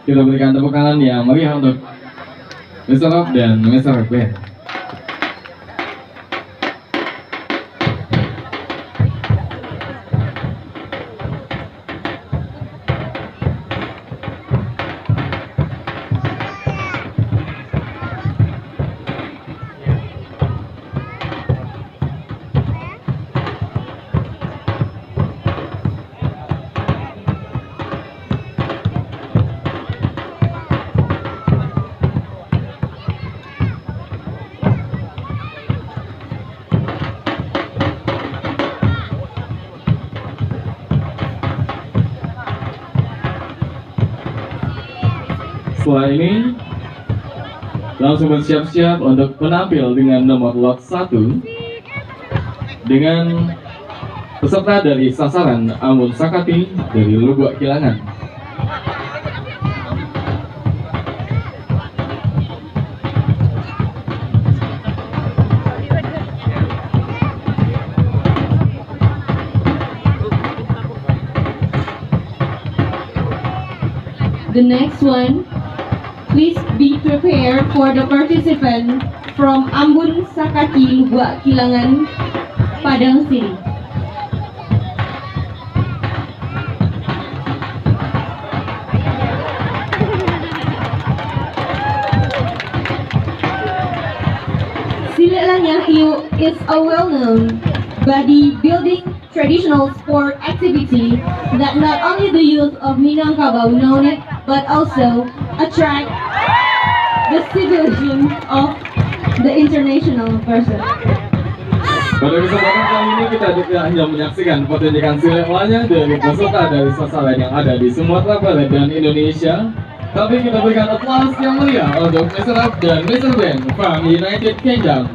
Kita berikan tepuk tangan yang meriah untuk Mr. Rob dan Mr. Ben. Setelah ini langsung bersiap-siap untuk menampil dengan nomor lot 1 dengan peserta dari sasaran Ambon Sakati dari Lubuk Kilangan. The next one, please be prepared for the participant from Ambon Sakati Lubuk Kilangan, Padang City. Silek Retreat II is a well-known bodybuilding traditional sport activity that not only the youth of Minangkabau know it, but also attract the civilian of the international person. Pada kesempatan kali ini kita tidak hanya menyaksikan pertunjukan silek wayang dari peserta dari sasaran yang ada di Sumatera Barat dan Indonesia, tapi kita berikan aplaus yang meriah untuk Mr. Rob dan Mr. Ben from United Kingdom.